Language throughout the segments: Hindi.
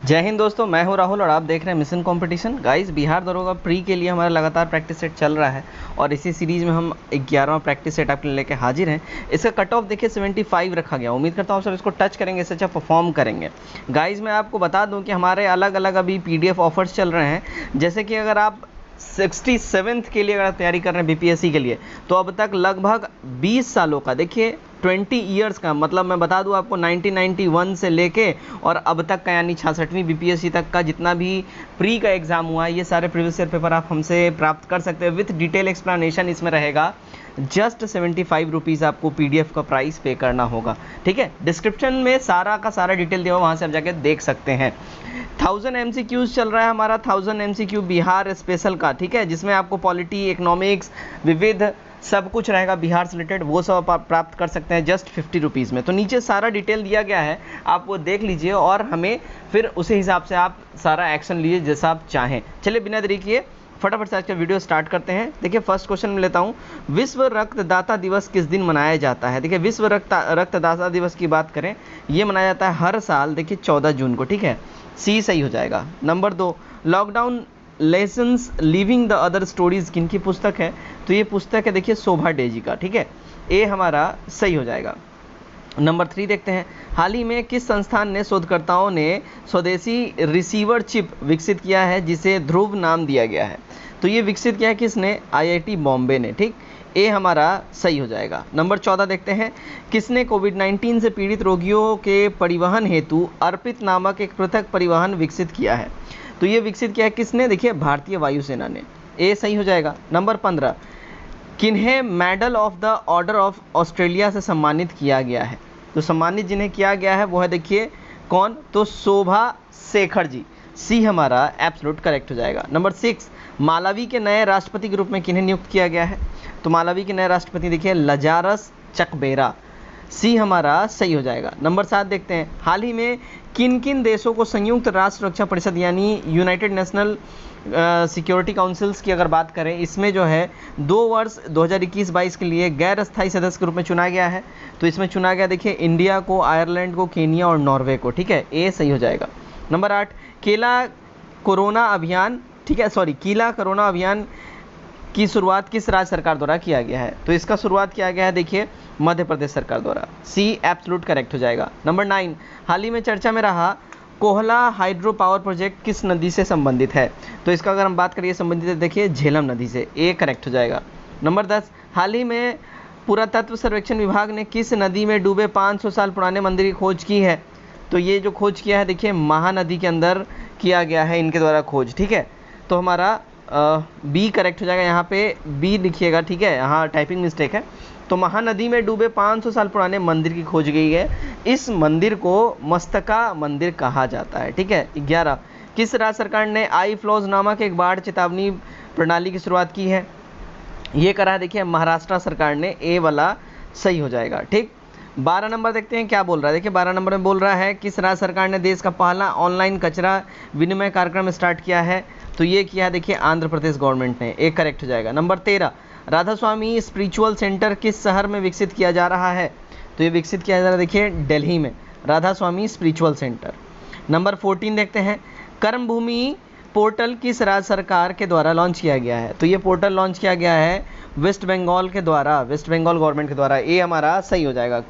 जय हिंद दोस्तों, मैं हूं राहुल और आप देख रहे हैं मिशन कंपटीशन। गाइस, बिहार दरोगा प्री के लिए हमारा लगातार प्रैक्टिस सेट चल रहा है और इसी सीरीज़ में हम 11वां प्रैक्टिस सेट आपके लिए लेके हाजिर हैं। इसका कट ऑफ देखिए 75 रखा गया। उम्मीद करता हूँ आप सब इसको टच करेंगे, इससे अच्छा परफॉर्म करेंगे। गाइस, मैं आपको बता दूँ कि हमारे अलग अलग अभी PDF ऑफर्स चल रहे हैं। जैसे कि अगर आप 67th के लिए अगर आप तैयारी कर रहे हैं BPSC के लिए, तो अब तक लगभग 20 सालों का, देखिए 20 ईयर्स का, मतलब मैं बता दूं आपको 1991 से लेके और अब तक का, यानी 66वीं BPSC तक का जितना भी प्री का एग्ज़ाम हुआ है, ये सारे प्रीवियस ईयर पेपर आप हमसे प्राप्त कर सकते हैं विथ डिटेल एक्सप्लेनेशन। इसमें रहेगा जस्ट 75 रुपीज़ आपको PDF का प्राइस पे करना होगा। ठीक है, डिस्क्रिप्शन में सारा का सारा डिटेल दिया हुआ, वहाँ से आप जाके देख सकते हैं। 1000 MCQs चल रहा है हमारा, 1000 MCQ बिहार स्पेशल का। ठीक है, जिसमें आपको पॉलिटी, इकोनॉमिक्स, विविध सब कुछ रहेगा बिहार से रिलेटेड, वो सब आप प्राप्त कर सकते हैं जस्ट 50 रुपीज़ में। तो नीचे सारा डिटेल दिया गया है, आप वो देख लीजिए और हमें फिर उसी हिसाब से आप सारा एक्शन लीजिए जैसा आप चाहें। चलिए बिना देरी किए फटाफट से आज का वीडियो स्टार्ट करते हैं। देखिए फर्स्ट क्वेश्चन में लेता हूँ, विश्व रक्तदाता दिवस किस दिन मनाया जाता है? देखिए विश्व रक्तदाता दिवस की बात करें, ये मनाया जाता है हर साल, देखिए 14 जून को। ठीक है, सी सही हो जाएगा। Number 2, lockdown lessons living the other stories किनकी पुस्तक है? तो ये पुस्तक है देखिए शोभा डे जी का। ठीक है, ए हमारा सही हो जाएगा। नंबर 3 देखते हैं, हाल ही में किस संस्थान ने शोधकर्ताओं ने स्वदेशी रिसीवर चिप विकसित किया है जिसे ध्रुव नाम दिया गया है? तो ये विकसित किया है किसने? IIT बॉम्बे ने। ठीक, ए हमारा सही हो जाएगा। नंबर 14 देखते हैं, किसने कोविड-19 से पीड़ित रोगियों के परिवहन हेतु अर्पित नामक एक पृथक परिवहन विकसित किया है? तो ये विकसित किया है किसने? देखिए भारतीय वायुसेना ने। ए सही हो जाएगा। नंबर 15, किन्हें medal of the order of Australia से सम्मानित किया गया है? तो सम्मानित जिन्हें किया गया है वो है देखिए कौन? तो शोभा शेखर जी। सी हमारा एब्सोल्यूट करेक्ट हो जाएगा। नंबर 6, मालावी के नए राष्ट्रपति के रूप में किन्हें नियुक्त किया गया है? तो मालावी के नए राष्ट्रपति देखिए लजारस चकबेरा। सी हमारा सही हो जाएगा। नंबर 7 देखते हैं, हाल ही में किन किन देशों को संयुक्त राष्ट्र सुरक्षा परिषद यानी यूनाइटेड नेशनल सिक्योरिटी काउंसिल्स की अगर बात करें, इसमें जो है 2 वर्ष 2021-22 के लिए गैर अस्थायी सदस्य के रूप में चुना गया है? तो इसमें चुना गया देखिए इंडिया को, आयरलैंड को, केनिया और नॉर्वे को। ठीक है, ए सही हो जाएगा। नंबर 8, कीला कोरोना अभियान की शुरुआत किस राज्य सरकार द्वारा किया गया है? तो इसका शुरुआत किया गया है देखिए मध्य प्रदेश सरकार द्वारा। सी एब्सोल्यूट करेक्ट हो जाएगा। नंबर 9, हाल ही में चर्चा में रहा कोहला हाइड्रो पावर प्रोजेक्ट किस नदी से संबंधित है? तो इसका अगर हम बात करिए संबंधित है देखिए झेलम नदी से। ए करेक्ट हो जाएगा। नंबर 10, हाल ही में पुरातत्व सर्वेक्षण विभाग ने किस नदी में डूबे 500 साल पुराने मंदिर की खोज की है? तो ये जो खोज किया है देखिए महानदी के अंदर किया गया है इनके द्वारा खोज। ठीक है, तो हमारा बी करेक्ट हो जाएगा। यहाँ पे बी लिखिएगा। ठीक है, यहाँ टाइपिंग मिस्टेक है। तो महानदी में डूबे 500 साल पुराने मंदिर की खोज गई है। इस मंदिर को मस्तका मंदिर कहा जाता है। ठीक है। 11, किस राज्य सरकार ने आई फ्लॉज नामक एक बाढ़ चेतावनी प्रणाली की शुरुआत की है? ये करा है देखिए महाराष्ट्र सरकार ने। ए वाला सही हो जाएगा। ठीक, 12 नंबर देखते हैं क्या बोल रहा है। देखिए 12 नंबर में बोल रहा है किस राज्य सरकार ने देश का पहला ऑनलाइन कचरा विनिमय कार्यक्रम स्टार्ट किया है? तो ये किया है देखिए आंध्र प्रदेश गवर्नमेंट ने। एक करेक्ट हो जाएगा। नंबर 13, राधा स्वामी स्पिरिचुअल सेंटर किस शहर में विकसित किया जा रहा है? तो ये विकसित किया जा रहा है देखिए दिल्ली में, राधा स्वामी स्पिरिचुअल सेंटर। नंबर 14 देखते हैं, कर्मभूमि पोर्टल किस राज्य सरकार के द्वारा लॉन्च किया गया है? तो ये पोर्टल लॉन्च किया गया है वेस्ट बंगाल के द्वारा, वेस्ट बंगाल गवर्नमेंट के द्वारा। ए हमारा सही हो जाएगा।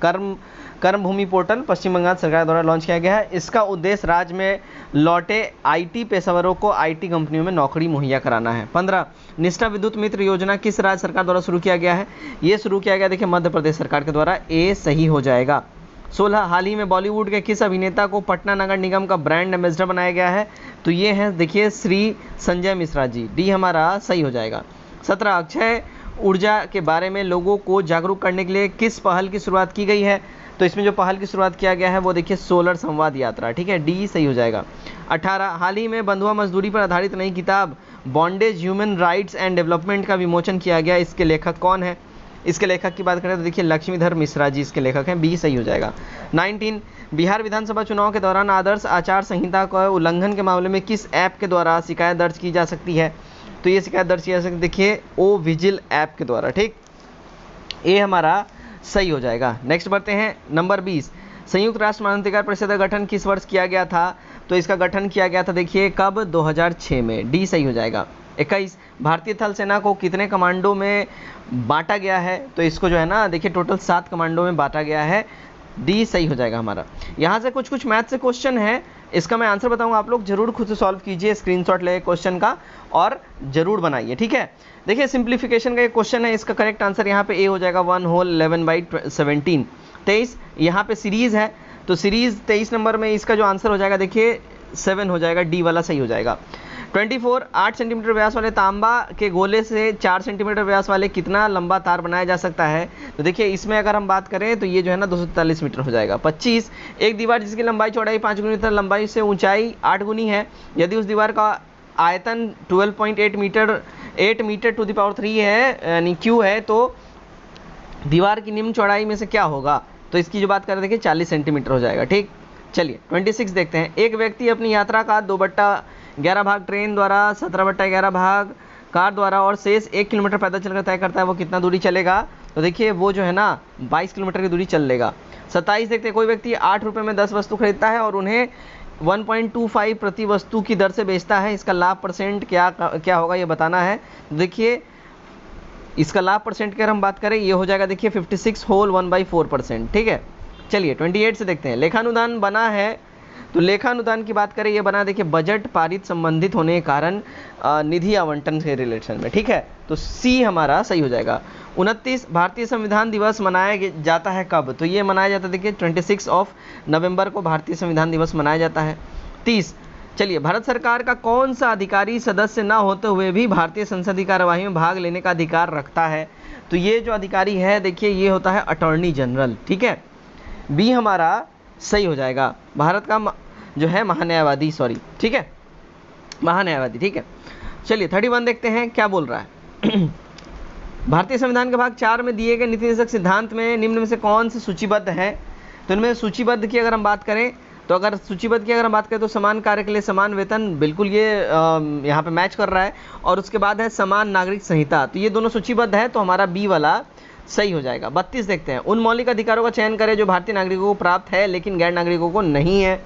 कर्मभूमि पोर्टल पश्चिम बंगाल सरकार द्वारा लॉन्च किया गया है। इसका उद्देश्य राज्य में लौटे IT पेशेवरों को IT कंपनियों में नौकरी मुहैया कराना है। 15, निष्ठा विद्युत मित्र योजना किस राज्य सरकार द्वारा शुरू किया गया है? ये शुरू किया गया देखिए मध्य प्रदेश सरकार के द्वारा। ए सही हो जाएगा। 16, हाल ही में बॉलीवुड के किस अभिनेता को पटना नगर निगम का ब्रांड एम्बेसडर बनाया गया है? तो ये है देखिए श्री संजय मिश्रा जी। डी हमारा सही हो जाएगा। 17, अक्षय ऊर्जा के बारे में लोगों को जागरूक करने के लिए किस पहल की शुरुआत की गई है? तो इसमें जो पहल की शुरुआत किया गया है वो देखिए सोलर संवाद यात्रा। ठीक है, डी सही हो जाएगा। 18, हाल ही में बंधुआ मजदूरी पर आधारित नई किताब bondage human rights and development का विमोचन किया गया। इसके लेखक कौन है? इसके लेखक की बात करें तो देखिए लक्ष्मीधर मिश्रा जी इसके लेखक हैं। बी सही हो जाएगा। 19, बिहार विधानसभा चुनाव के दौरान आदर्श आचार संहिता का उल्लंघन के मामले में किस ऐप के द्वारा शिकायत दर्ज की जा सकती है? तो ये शिकायत दर्ज की जा सकती है देखिए ओ विजिल ऐप के द्वारा। ठीक, ए हमारा सही हो जाएगा। नेक्स्ट बढ़ते हैं नंबर 20, संयुक्त राष्ट्र मानवाधिकार परिषद का गठन किस वर्ष किया गया था? तो इसका गठन किया गया था देखिए कब, 2006 में, डी सही हो जाएगा। 21, भारतीय थल सेना को कितने कमांडो में बांटा गया है, तो इसको जो है ना देखिए टोटल 7 कमांडो में बांटा गया है, डी सही हो जाएगा हमारा। यहाँ से कुछ मैथ से क्वेश्चन है, इसका मैं आंसर बताऊंगा, आप लोग जरूर खुद से सॉल्व कीजिए, स्क्रीनशॉट ले क्वेश्चन का और जरूर बनाइए, ठीक है। देखिए सिंप्लीफिकेशन का एक क्वेश्चन है, इसका करेक्ट आंसर यहाँ पे ए हो जाएगा 1 होल 11/17। 23 यहाँ पे सीरीज है, तो सीरीज 23 नंबर में इसका जो आंसर हो जाएगा देखिए 7 हो जाएगा, डी वाला सही हो जाएगा। 24, 8 सेंटीमीटर व्यास वाले तांबा के गोले से 4 सेंटीमीटर व्यास वाले कितना लंबा तार बनाया जा सकता है, तो देखिए इसमें अगर हम बात करें तो ये जो है ना 243 मीटर हो जाएगा। 25, एक दीवार जिसकी लंबाई चौड़ाई 5 गुनी तथा लंबाई से ऊंचाई 8 गुनी है, यदि उस दीवार का आयतन 12.8 metre 8 metre to the power 3 है यानी क्यू है, तो दीवार की निम्न चौड़ाई में से क्या होगा, तो इसकी जो बात करें देखिए 40 सेंटीमीटर हो जाएगा, ठीक। चलिए 26 देखते हैं। एक व्यक्ति अपनी यात्रा का 2/11 भाग ट्रेन द्वारा, 17/11 भाग कार द्वारा और शेष 1 किलोमीटर पैदल चलकर तय करता है, वो कितना दूरी चलेगा, तो देखिए वो जो है ना 22 किलोमीटर की दूरी चल लेगा। 27 देखते हैं, कोई व्यक्ति 8 रुपये में 10 वस्तु खरीदता है और उन्हें 1.25 प्रति वस्तु की दर से बेचता है, इसका लाभ परसेंट क्या होगा ये बताना है। देखिए इसका लाभ परसेंट की अगर हम बात करें ये हो जाएगा देखिए 56 होल 1/4%, ठीक है। चलिए 28 से देखते हैं। लेखानुदान बना है, तो लेखानुदान की बात करें ये बना देखिए बजट पारित संबंधित होने के कारण निधि आवंटन के रिलेशन में, ठीक है, तो सी हमारा सही हो जाएगा। 29, भारतीय संविधान दिवस मनाया जाता है कब, तो ये मनाया जाता है देखिए 26 नवंबर को भारतीय संविधान दिवस मनाया जाता है। 30, चलिए भारत सरकार का कौन सा अधिकारी सदस्य न होते हुए भी भारतीय संसदीय कार्यवाही में भाग लेने का अधिकार रखता है, तो ये जो अधिकारी है देखिए ये होता है अटॉर्नी जनरल, ठीक है, बी हमारा सही हो जाएगा। भारत का जो है महान्यायवादी, सॉरी, ठीक है, महान्यायवादी, ठीक है। चलिए 31 देखते हैं क्या बोल रहा है। भारतीय संविधान के भाग 4 में दिए गए नीति निर्देशक सिद्धांत में निम्न में से कौन से सूचीबद्ध है, तो इनमें सूचीबद्ध की अगर हम बात करें तो अगर सूचीबद्ध की अगर हम बात करें तो समान कार्य के लिए समान वेतन, बिल्कुल ये यहाँ पे मैच कर रहा है, और उसके बाद है समान नागरिक संहिता, तो ये दोनों सूचीबद्ध है, तो हमारा बी वाला सही हो जाएगा। 32 देखते हैं। उन मौलिक अधिकारों का चयन करें जो भारतीय नागरिकों को प्राप्त है लेकिन गैर नागरिकों को नहीं है,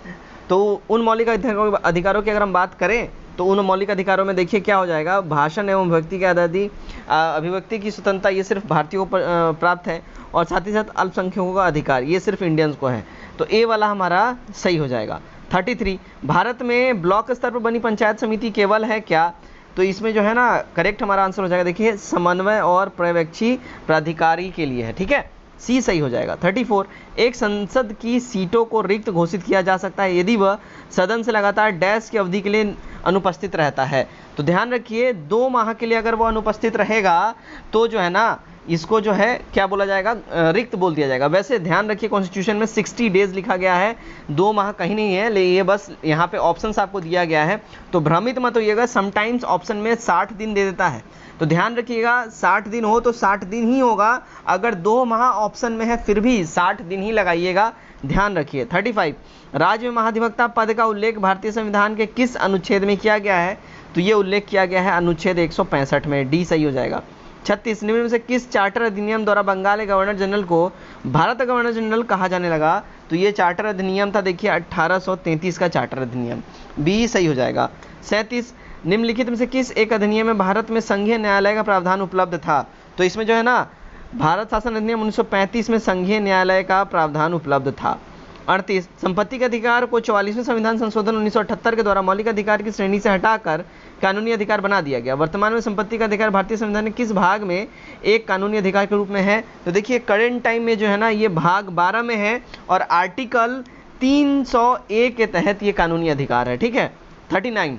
तो उन मौलिक अधिकारों की अगर हम बात करें तो उन मौलिक अधिकारों में देखिए क्या हो जाएगा, भाषण एवं अभिव्यक्ति की आज़ादी, अभिव्यक्ति की स्वतंत्रता ये सिर्फ भारतीयों को प्राप्त है, और साथ ही साथ अल्पसंख्यकों का अधिकार ये सिर्फ इंडियंस को है, तो ए वाला हमारा सही हो जाएगा। 33, भारत में ब्लॉक स्तर पर बनी पंचायत समिति केवल है क्या, तो इसमें जो है ना करेक्ट हमारा आंसर हो जाएगा देखिए समन्वय और पर्यवेक्षी प्राधिकारी के लिए है, ठीक है, सी सही हो जाएगा। 34, एक संसद की सीटों को रिक्त घोषित किया जा सकता है यदि वह सदन से लगातार डैश की अवधि के लिए अनुपस्थित रहता है, तो ध्यान रखिए 2 माह के लिए अगर वो अनुपस्थित रहेगा तो जो है ना इसको जो है क्या बोला जाएगा, रिक्त बोल दिया जाएगा। वैसे ध्यान रखिए कॉन्स्टिट्यूशन में 60 डेज लिखा गया है, 2 माह कहीं नहीं है, लेकिन ये बस यहाँ पे ऑप्शंस आपको दिया गया है, तो भ्रमित मत होइएगा, समटाइम्स ऑप्शन में 60 दिन दे देता है, तो ध्यान रखिएगा 60 दिन हो तो 60 दिन ही होगा, अगर 2 माह ऑप्शन में है फिर भी 60 दिन ही लगाइएगा, ध्यान रखिए। 35, राज्य में महाधिवक्ता पद का उल्लेख भारतीय संविधान के किस अनुच्छेद में किया गया है, तो ये उल्लेख किया गया है अनुच्छेद 165 में, डी सही हो जाएगा। 36, निम्न में से किस चार्टर अधिनियम द्वारा बंगाल के गवर्नर जनरल को भारत गवर्नर जनरल कहा जाने लगा, तो ये चार्टर अधिनियम था देखिए 1833 का चार्टर अधिनियम, बी सही हो जाएगा। 37, निम्नलिखित में से किस एक अधिनियम में भारत में संघीय न्यायालय का प्रावधान उपलब्ध था, तो इसमें जो है ना भारत शासन अधिनियम 1935 में संघीय न्यायालय का प्रावधान उपलब्ध था। 38, संपत्ति के अधिकार को 44वें संविधान संशोधन 1978 के द्वारा मौलिक अधिकार की श्रेणी से हटाकर कानूनी अधिकार बना दिया गया। वर्तमान में संपत्ति का अधिकार भारतीय संविधान के किस भाग में एक कानूनी अधिकार के रूप में है, तो देखिए करंट टाइम में जो है ना ये भाग 12 में है और आर्टिकल 301 के तहत ये कानूनी अधिकार है, ठीक है। 39,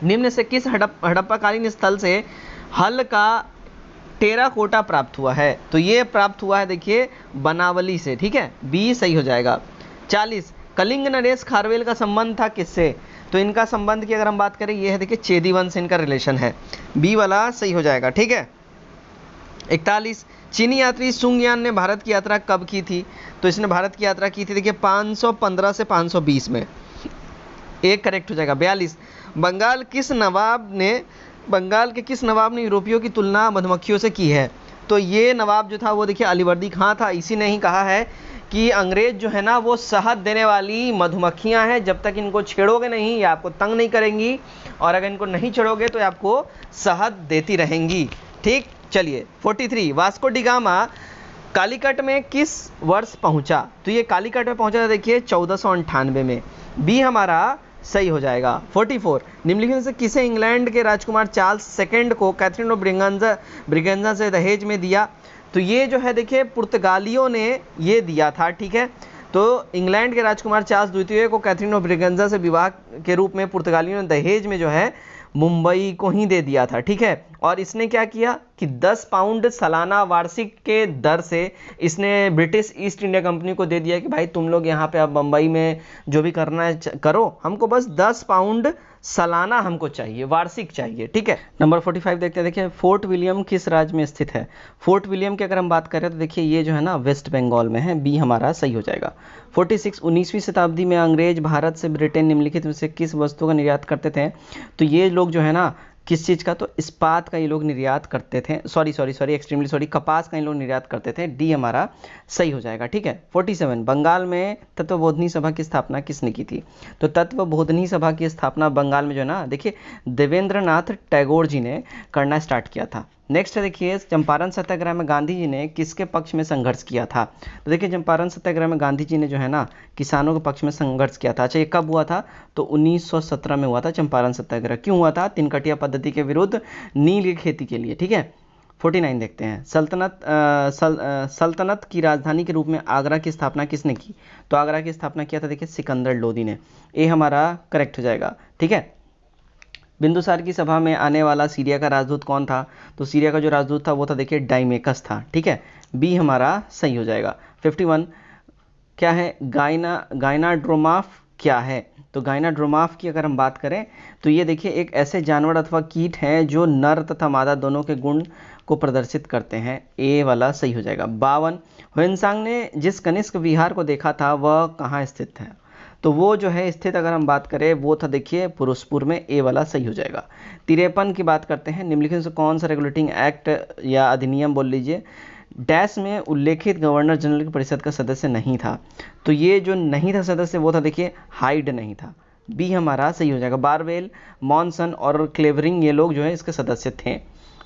निम्न से किस हड़प्पाकालीन स्थल से हल का टेराकोटा प्राप्त हुआ है, तो ये प्राप्त हुआ है देखिए बनावली से, ठीक है, बी सही हो जाएगा। 40, कलिंग नरेश खारवेल का संबंध था किससे, तो इनका संबंध की अगर हम बात करें ये है देखिए चेदी वंश से इनका रिलेशन है, बी वाला सही हो जाएगा, ठीक है। 41, चीनी यात्री सुंगयान ने भारत की यात्रा कब की थी, तो इसने भारत की यात्रा की थी देखिए 515 से 520 में, एक करेक्ट हो जाएगा। 42, बंगाल के किस नवाब ने यूरोपियों की तुलना मधुमक्खियों से की है, तो ये नवाब जो था वो देखिए अलीवर्दी खां था। इसी ने ही कहा है कि अंग्रेज जो है ना वो शहद देने वाली मधुमक्खियां हैं, जब तक इनको छेड़ोगे नहीं ये आपको तंग नहीं करेंगी, और अगर इनको नहीं छेड़ोगे तो आपको शहद देती रहेंगी। ठीक, चलिए 43, वास्को डी गामा कालीकट में किस वर्ष पहुंचा? तो ये कालीकट में पहुंचा था देखिए 1498 में। बी हमारा सही हो जाएगा। 44, निम्नलिखित में से किसे इंग्लैंड के राजकुमार चार्ल्स सेकंड को कैथरीन ऑफ ब्रिगेंजा से दहेज में दिया? तो ये जो है देखिए पुर्तगालियों ने ये दिया था। ठीक है, तो इंग्लैंड के राजकुमार चार्ल्स द्वितीय को कैथरीन ऑफ ब्रिगेंजा से विवाह के रूप में पुर्तगालियों ने दहेज में जो है मुंबई को ही दे दिया था। ठीक है, और इसने क्या किया कि 10 पाउंड सालाना वार्षिक के दर से इसने ब्रिटिश ईस्ट इंडिया कंपनी को दे दिया कि भाई तुम लोग यहाँ पे अब बम्बई में जो भी करना है करो, हमको बस 10 पाउंड सालाना हमको चाहिए, वार्षिक चाहिए। ठीक है, नंबर 45 देखते हैं। देखिए फोर्ट विलियम किस राज्य में स्थित है? फोर्ट विलियम की अगर हम बात करें तो देखिए ये जो है ना वेस्ट बंगाल में है। बी हमारा सही हो जाएगा। 46, 19वीं शताब्दी में अंग्रेज भारत से ब्रिटेन निम्नलिखित में से किस वस्तु का निर्यात करते थे? तो ये लोग जो है ना किस चीज़ का, तो इस्पात का ये लोग निर्यात करते थे। सॉरी एक्सट्रीमली सॉरी, कपास का ये लोग निर्यात करते थे। डी हमारा सही हो जाएगा। ठीक है, 47, बंगाल में तत्वबोधनी सभा की स्थापना किसने की थी? तो तत्वबोधनी सभा की स्थापना बंगाल में जो है ना देखिए देवेंद्रनाथ टैगोर जी ने करना स्टार्ट किया था। नेक्स्ट है देखिए चंपारण सत्याग्रह में गांधी जी ने किसके पक्ष में संघर्ष किया था? तो देखिए चंपारण सत्याग्रह में गांधी जी ने जो है ना किसानों के पक्ष में संघर्ष किया था। अच्छा, ये कब हुआ था? तो 1917 में हुआ था चंपारण सत्याग्रह। क्यों हुआ था? तिनकटिया पद्धति के विरुद्ध नील की खेती के लिए। ठीक है, 49 देखते हैं। सल्तनत की राजधानी के रूप में आगरा की स्थापना किसने की? तो आगरा की स्थापना किया था देखिए सिकंदर लोदी ने। ये हमारा करेक्ट हो जाएगा। ठीक है, बिंदुसार की सभा में आने वाला सीरिया का राजदूत कौन था? तो सीरिया का जो राजदूत था वो था देखिए डाइमेकस था। ठीक है, बी हमारा सही हो जाएगा। 51, क्या है गाइनाड्रोमाफ क्या है? तो गाइनाड्रोमाफ की अगर हम बात करें तो ये देखिए एक ऐसे जानवर अथवा कीट हैं जो नर तथा मादा दोनों के गुण को प्रदर्शित करते हैं। ए वाला सही हो जाएगा। 52, ह्वेनसांग ने जिस कनिष्क विहार को देखा था वह कहाँ स्थित है? तो वो जो है स्थित अगर हम बात करें वो था देखिए पुरुषपुर में। ए वाला सही हो जाएगा। 53 की बात करते हैं। निम्नलिखित से कौन सा रेगुलेटिंग एक्ट या अधिनियम बोल लीजिए डैश में उल्लेखित गवर्नर जनरल की परिषद का सदस्य नहीं था? तो ये जो नहीं था सदस्य वो था देखिए हाइड नहीं था। बी हमारा सही हो जाएगा। बारवेल, मॉनसन और क्लेवरिंग ये लोग जो है इसके सदस्य थे।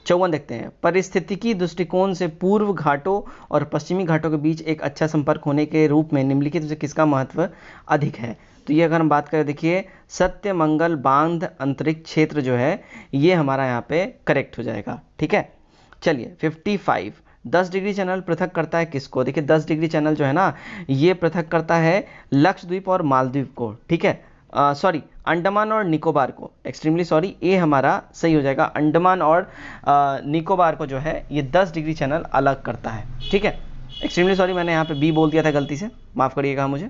54 देखते हैं। पारिस्थितिकी दृष्टिकोण से पूर्व घाटों और पश्चिमी घाटों के बीच एक अच्छा संपर्क होने के रूप में निम्नलिखित से किसका महत्व अधिक है? तो ये अगर हम बात करें देखिए सत्य मंगल बांध अंतरिक्ष क्षेत्र जो है ये हमारा यहाँ पे करेक्ट हो जाएगा। ठीक है, चलिए 55, 10 डिग्री चैनल पृथक करता है किसको? देखिए 10 डिग्री चैनल जो है ना ये पृथक करता है लक्षद्वीप और मालदीव को। ठीक है, सॉरी अंडमान और निकोबार को। एक्सट्रीमली सॉरी, ए हमारा सही हो जाएगा। अंडमान और निकोबार को जो है ये 10 डिग्री चैनल अलग करता है। ठीक है, एक्सट्रीमली सॉरी मैंने यहाँ पे बी बोल दिया था गलती से, माफ़ करिएगा मुझे।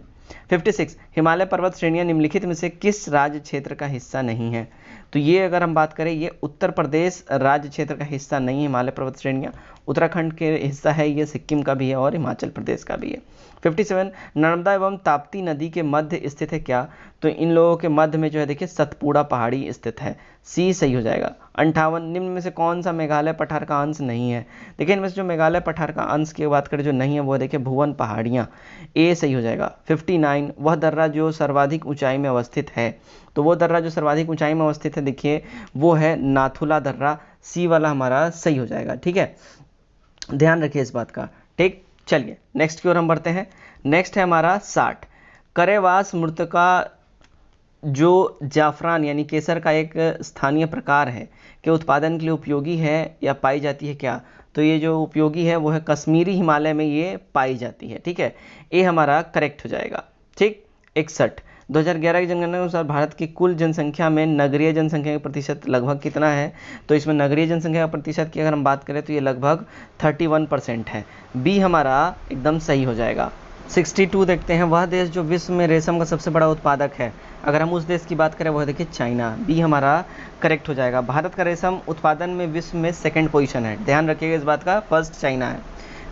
56, हिमालय पर्वत श्रेणियाँ निम्नलिखित में से किस राज्य क्षेत्र का हिस्सा नहीं है? तो ये अगर हम बात करें ये उत्तर प्रदेश राज्य क्षेत्र का हिस्सा नहीं है हिमालय पर्वत श्रेणियाँ। उत्तराखंड के हिस्सा है ये, सिक्किम का भी है और हिमाचल प्रदेश का भी है। 57, नर्मदा एवं ताप्ती नदी के मध्य स्थित है क्या? तो इन लोगों के मध्य में जो है देखिए सतपुड़ा पहाड़ी स्थित है। सी सही हो जाएगा। 58, निम्न में से कौन सा मेघालय पठार का अंश नहीं है? देखिए इनमें से जो मेघालय पठार का अंश की बात करें जो नहीं है वो देखिए भुवन पहाड़ियाँ। ए सही हो जाएगा। 59, वह दर्रा जो सर्वाधिक ऊंचाई में अवस्थित है? तो वो दर्रा जो सर्वाधिक ऊंचाई में अवस्थित है देखिए वो है नाथुला दर्रा। सी वाला हमारा सही हो जाएगा। ठीक है, ध्यान रखिए इस बात का। ठीक, चलिए नेक्स्ट की ओर हम बढ़ते हैं। नेक्स्ट है हमारा 60, करेवास मृतका जो जाफरान यानी केसर का एक स्थानीय प्रकार है के उत्पादन के लिए उपयोगी है या पाई जाती है क्या? तो ये जो उपयोगी है वो है कश्मीरी हिमालय में ये पाई जाती है। ठीक है, ये हमारा करेक्ट हो जाएगा। ठीक, 61, 2011 की जनगणना के अनुसार भारत की कुल जनसंख्या में नगरीय जनसंख्या का प्रतिशत लगभग कितना है? तो इसमें नगरीय जनसंख्या का प्रतिशत की अगर हम बात करें तो ये लगभग 31% है। बी हमारा एकदम सही हो जाएगा। 62 देखते हैं। वह देश जो विश्व में रेशम का सबसे बड़ा उत्पादक है? अगर हम उस देश की बात करें वह देखिए चाइना। बी हमारा करेक्ट हो जाएगा। भारत का रेशम उत्पादन में विश्व में 2nd पोजीशन है, ध्यान रखिएगा इस बात का, फर्स्ट चाइना है।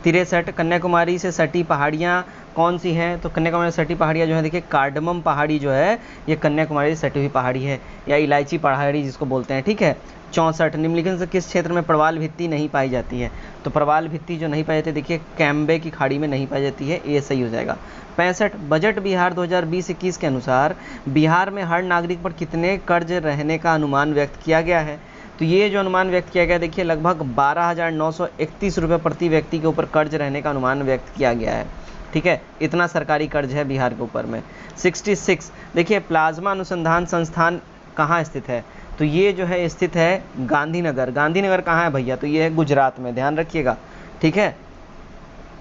63 कन्याकुमारी से सटी पहाड़ियाँ कौन सी हैं? तो कन्याकुमारी से सटी पहाड़ियाँ जो है देखिए कार्डमम पहाड़ी जो है ये कन्याकुमारी से सटी हुई पहाड़ी है, या इलायची पहाड़ी जिसको बोलते हैं, ठीक है। 64 निम्नलिखित से किस क्षेत्र में प्रवाल भित्ति नहीं पाई जाती है? तो प्रवाल भित्ति जो नहीं पाई जाती देखिए कैम्बे की खाड़ी में नहीं पाई जाती है, ये सही हो जाएगा। 65 बजट बिहार 2020-21 के अनुसार बिहार में हर नागरिक पर कितने कर्ज रहने का अनुमान व्यक्त किया गया है? तो ये जो अनुमान व्यक्त किया गया देखिए लगभग 12,931 रुपये प्रति व्यक्ति के ऊपर कर्ज रहने का अनुमान व्यक्त किया गया है, ठीक है। इतना सरकारी कर्ज है बिहार के ऊपर में। 66 देखिए प्लाज्मा अनुसंधान संस्थान कहाँ स्थित है? तो ये जो है स्थित है गांधीनगर। गांधीनगर कहाँ है भैया? तो ये है गुजरात में, ध्यान रखिएगा, ठीक है।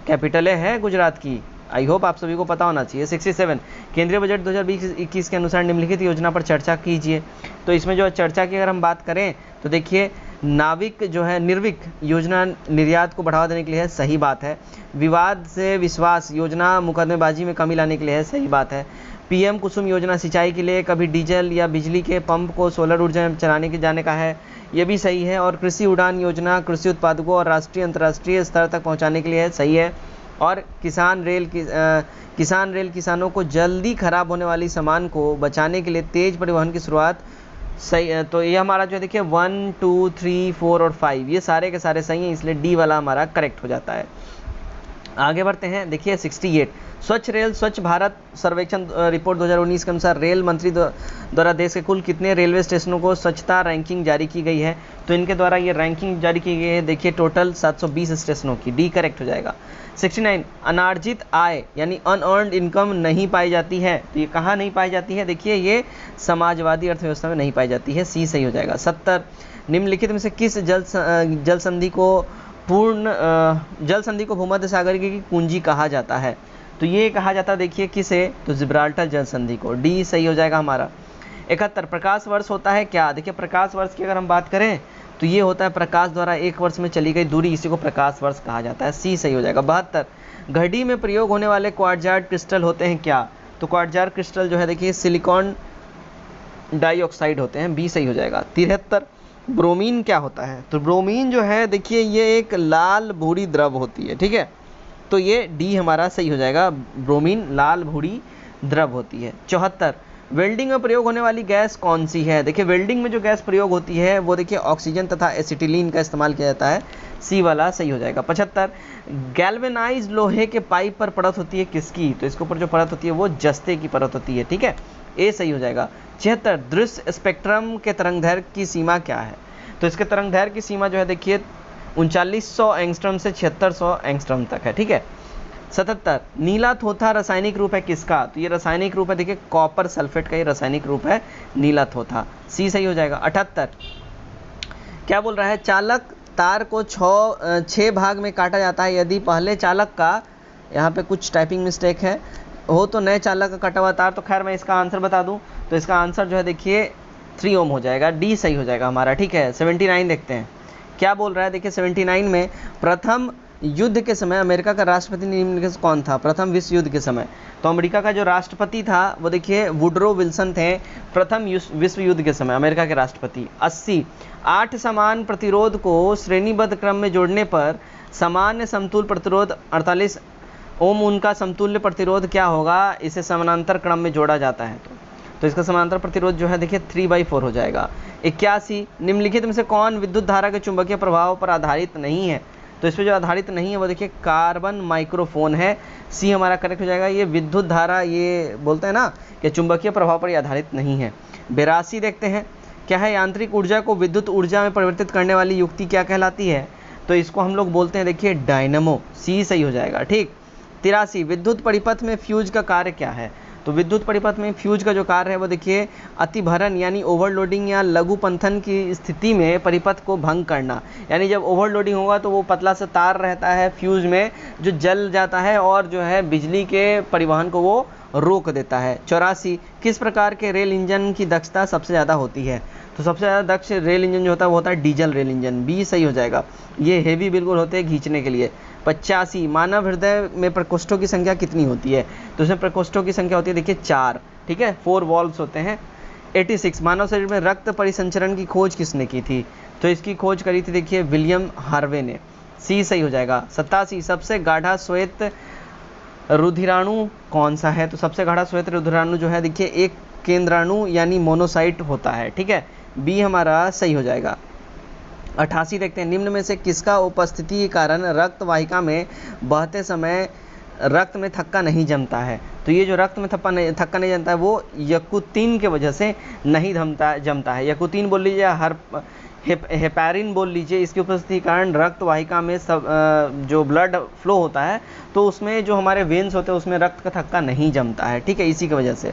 कैपिटल है गुजरात की, आई होप आप सभी को पता होना चाहिए। 67 केंद्रीय बजट 2020-21 के अनुसार निम्नलिखित योजना पर चर्चा कीजिए। तो इसमें जो चर्चा की अगर हम बात करें तो देखिए नाविक जो है निर्विक योजना निर्यात को बढ़ावा देने के लिए है, सही बात है। विवाद से विश्वास योजना मुकदमेबाजी में कमी लाने के लिए है, सही बात है। पीएम कुसुम योजना सिंचाई के लिए कभी डीजल या बिजली के पंप को सोलर ऊर्जा में चलाने के जाने का है, ये भी सही है। और कृषि उड़ान योजना कृषि उत्पादकों और राष्ट्रीय अंतर्राष्ट्रीय स्तर तक पहुंचाने के लिए है, सही है। और किसान रेल किसानों को जल्दी खराब होने वाली सामान को बचाने के लिए तेज परिवहन की शुरुआत, सही है। तो ये हमारा जो है देखिए 1, 2, 3, 4 और 5 ये सारे के सारे सही हैं, इसलिए डी वाला हमारा करेक्ट हो जाता है। आगे बढ़ते हैं, देखिए 68 स्वच्छ रेल स्वच्छ भारत सर्वेक्षण रिपोर्ट 2019 के अनुसार रेल मंत्री द्वारा देश के कुल कितने रेलवे स्टेशनों को स्वच्छता रैंकिंग जारी की गई है? तो इनके द्वारा ये रैंकिंग जारी की गई है देखिए टोटल 720 स्टेशनों की, डी करेक्ट हो जाएगा। 69 अनार्जित आय यानी अनअर्न्ड इनकम नहीं पाई जाती है, तो ये कहाँ नहीं पाई जाती है? देखिए ये समाजवादी अर्थव्यवस्था में नहीं पाई जाती है, सी सही हो जाएगा। 70 निम्नलिखित में से किस जल संधि को भूमध्य सागर की कुंजी कहा जाता है? तो ये कहा जाता है देखिए किसे? तो जिब्राल्टर जल संधि को, डी सही हो जाएगा हमारा। 71 प्रकाश वर्ष होता है क्या? देखिए प्रकाश वर्ष की अगर हम बात करें तो ये होता है प्रकाश द्वारा एक वर्ष में चली गई दूरी, इसी को प्रकाश वर्ष कहा जाता है, सी सही हो जाएगा। 72 घड़ी में प्रयोग होने वाले क्वार्ट्ज़ाइट क्रिस्टल होते हैं क्या? तो क्वार्ट्ज़ाइट क्रिस्टल जो है देखिए सिलिकॉन डाइऑक्साइड होते हैं, बी सही हो जाएगा। 73 ब्रोमीन क्या होता है? तो ब्रोमीन जो है देखिए ये एक लाल भूरी द्रव होती है, ठीक है। तो ये डी हमारा सही हो जाएगा, ब्रोमीन लाल भूरी द्रव होती है। 74 वेल्डिंग में प्रयोग होने वाली गैस कौन सी है? देखिए वेल्डिंग में जो गैस प्रयोग होती है वो देखिए ऑक्सीजन तथा एसिटिलीन का इस्तेमाल किया जाता है, सी वाला सही हो जाएगा। 75 गैल्वेनाइज लोहे के पाइप पर परत होती है किसकी? तो इसके ऊपर जो परत होती है वो जस्ते की परत होती है, ठीक है, ए सही हो जाएगा। 76 दृश्य स्पेक्ट्रम के तरंगदैर्घ्य की सीमा क्या है? तो इसके तरंगदैर्घ्य की सीमा जो है देखिए 3900 एंगस्ट्रम से 7600 एंगस्ट्रम तक है, ठीक है। 77 नीला थोथा रासायनिक रूप है किसका? तो ये रासायनिक रूप है देखिए कॉपर सल्फेट का, ये रासायनिक रूप है नीला थोथा, सी सही हो जाएगा। 78 क्या बोल रहा है? चालक तार को 6 भाग में काटा जाता है यदि पहले चालक का, यहाँ पे कुछ टाइपिंग मिस्टेक है, हो तो नए चालक का कटा हुआ तार। तो खैर मैं इसका आंसर बता दूं तो इसका आंसर जो है देखिए 3 ओम हो जाएगा, डी सही हो जाएगा हमारा, ठीक है। 79 देखते हैं क्या बोल रहा है, देखिए 79 में प्रथम युद्ध के समय अमेरिका का राष्ट्रपति निम्नलिखित कौन था? प्रथम विश्व युद्ध के समय तो अमेरिका का जो राष्ट्रपति था वो देखिए वुडरो विल्सन थे, प्रथम विश्व युद्ध के समय अमेरिका के राष्ट्रपति। 80 8 समान प्रतिरोध को श्रेणीबद्ध क्रम में जोड़ने पर सामान्य समतुल्य प्रतिरोध 48 ओम उनका समतुल्य प्रतिरोध क्या होगा? इसे समानांतर क्रम में जोड़ा जाता है तो इसका समानांतर प्रतिरोध जो है देखिए 3/4 हो जाएगा। 81 निम्नलिखित में से कौन विद्युत धारा के चुंबकीय प्रभाव पर आधारित नहीं है? तो इस पर जो आधारित नहीं है वो देखिए कार्बन माइक्रोफोन है, सी हमारा करेक्ट हो जाएगा। ये विद्युत धारा ये बोलते हैं ना कि चुंबकीय प्रभाव पर आधारित नहीं है। 82 देखते हैं क्या है? यांत्रिक ऊर्जा को विद्युत ऊर्जा में परिवर्तित करने वाली युक्ति क्या कहलाती है? तो इसको हम लोग बोलते हैं देखिए डायनमो, सी सही हो जाएगा, ठीक। 83 विद्युत परिपथ में फ्यूज का कार्य क्या है? तो विद्युत परिपथ में फ्यूज का जो कार्य है वो देखिए अतिभरण यानी ओवरलोडिंग या लघुपंथन की स्थिति में परिपथ को भंग करना, यानी जब ओवरलोडिंग होगा तो वो पतला सा तार रहता है फ्यूज में जो जल जाता है और जो है बिजली के परिवहन को वो रोक देता है। 84 किस प्रकार के रेल इंजन की दक्षता सबसे ज़्यादा होती है? तो सबसे ज़्यादा दक्ष रेल इंजन जो होता है वो होता है डीजल रेल इंजन, बी सही हो जाएगा। ये हेवी बिल्कुल होते हैं खींचने के लिए। 85 मानव हृदय में प्रकोष्ठों की संख्या कितनी होती है? तो उसमें प्रकोष्ठों की संख्या होती है देखिए 4, ठीक है, 4 वॉल्व्स होते हैं। 86 मानव शरीर में रक्त परिसंचरण की खोज किसने की थी? तो इसकी खोज करी थी देखिए विलियम हार्वे ने, सी सही हो जाएगा। 87 सबसे गाढ़ा श्वेत रुधिराणु कौन सा है? तो सबसे गाढ़ा श्वेत रुधिराणु जो है देखिए एक केंद्राणु यानी मोनोसाइट होता है, ठीक है, बी हमारा सही हो जाएगा। 88 देखते हैं, निम्न में से किसका उपस्थिति के कारण रक्त वाहिका में बहते समय रक्त में थक्का नहीं जमता है? तो ये जो रक्त में थक्का नहीं जमता है वो यकुतिन के वजह से नहीं जमता है। यकुतिन बोल लीजिए, हर हेपारिन बोल लीजिए, इसकी उपस्थिति के कारण रक्त वाहिका में जो ब्लड फ्लो होता है तो उसमें जो हमारे वेन्स होते हैं उसमें रक्त का थक्का नहीं जमता है, ठीक है, इसी की वजह से।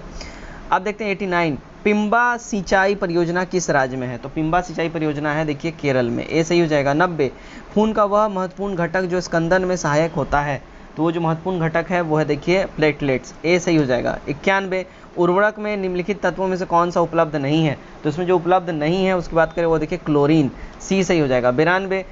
अब देखते हैं 89, पिंबा सिंचाई परियोजना किस राज्य में है? तो पिंबा सिंचाई परियोजना है देखिए केरल में, ए सही हो जाएगा। 90, खून का वह महत्वपूर्ण घटक जो स्कंदन में सहायक होता है, तो वो जो महत्वपूर्ण घटक है वो है देखिए प्लेटलेट्स, ए सही हो जाएगा। 91, उर्वरक में निम्नलिखित तत्वों में से कौन सा उपलब्ध नहीं है? तो इसमें जो उपलब्ध नहीं है उसकी बात करें वो देखिए क्लोरीन, सी सही हो जाएगा। 92,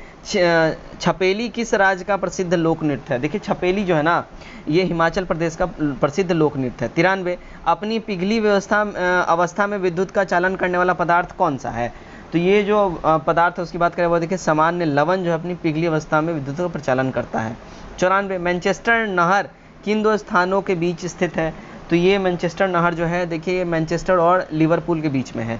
छपेली किस राज्य का प्रसिद्ध लोक नृत्य है? देखिए छपेली जो है ना ये हिमाचल प्रदेश का प्रसिद्ध लोक नृत्य है। 93, अपनी पिघली अवस्था में विद्युत का चालन करने वाला पदार्थ कौन सा है? तो ये जो पदार्थ है उसकी बात करें वो देखिए सामान्य लवण जो है अपनी पिघली अवस्था में विद्युत का प्रचालन करता है। 94, मैनचेस्टर नहर किन दो स्थानों के बीच स्थित है? तो ये मैनचेस्टर नहर जो है देखिए मैनचेस्टर और लिवरपूल के बीच में है।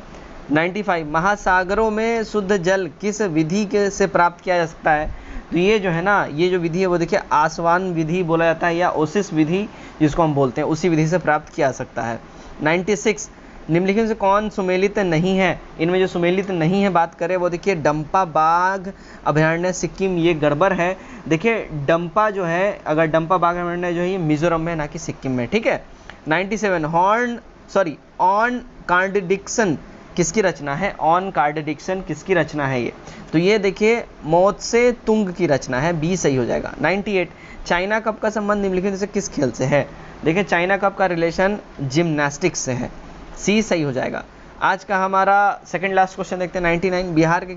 95, महासागरों में शुद्ध जल किस विधि से प्राप्त किया जा सकता है? तो ये जो है ना ये जो विधि है वो देखिए आसवान विधि बोला जाता है या ओसिस विधि जिसको हम बोलते हैं, उसी विधि से प्राप्त किया जा सकता है। 96, निम्नलिखित में से कौन सुमेलित नहीं है? इनमें जो सुमेलित नहीं है बात करें वो देखिए डंपा बाघ अभयारण्य सिक्किम, ये गड़बड़ है। देखिए डंपा जो है, अगर डंपा बाघ अभयारण्य जो है ये मिजोरम में ना कि सिक्किम में, ठीक है। 97, ऑन कार्डिडिक्सन किसकी रचना है? ऑन कार्डिडिक्सन किसकी रचना है ये? तो ये देखिए मौत से तुंग की रचना है, बी सही हो जाएगा। 98, चाइना कप का संबंध निम्नलिखित में से किस खेल से है? देखिए चाइना कप का रिलेशन जिम्नास्टिक्स से है, सी सही हो जाएगा। आज का हमारा सेकंड लास्ट क्वेश्चन देखते हैं 99, बिहार के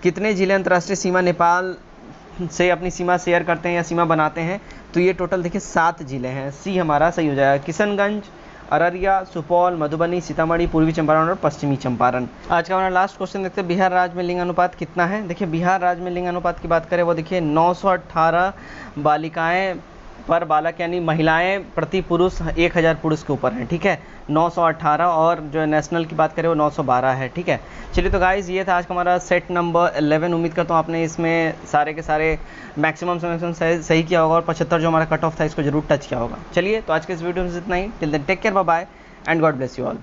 कितने जिले अंतर्राष्ट्रीय सीमा नेपाल से अपनी सीमा शेयर करते हैं या सीमा बनाते हैं? तो ये टोटल देखिए 7 जिले हैं, सी हमारा सही हो जाएगा। किशनगंज, अररिया, सुपौल, मधुबनी, सीतामढ़ी, पूर्वी चंपारण और पश्चिमी चंपारण। आज का हमारा लास्ट क्वेश्चन देखते हैं, बिहार राज्य में लिंग अनुपात कितना है? देखिए बिहार राज्य में लिंग अनुपात की बात करें वो देखिए 918 बालिकाएं पर बालक यानी महिलाएं प्रति पुरुष 1000 पुरुष के ऊपर हैं, ठीक है, 918, और जो नेशनल की बात करें वो 912 है, ठीक है। चलिए तो गाइज़ ये था आज का हमारा सेट नंबर 11। उम्मीद करता हूँ आपने इसमें सारे के सारे मैक्सिमम सही किया होगा और 75 जो हमारा कट ऑफ था इसको जरूर टच किया होगा। चलिए तो आज के इस वीडियो में इतना ही। Till then take care, bye bye and God bless you all.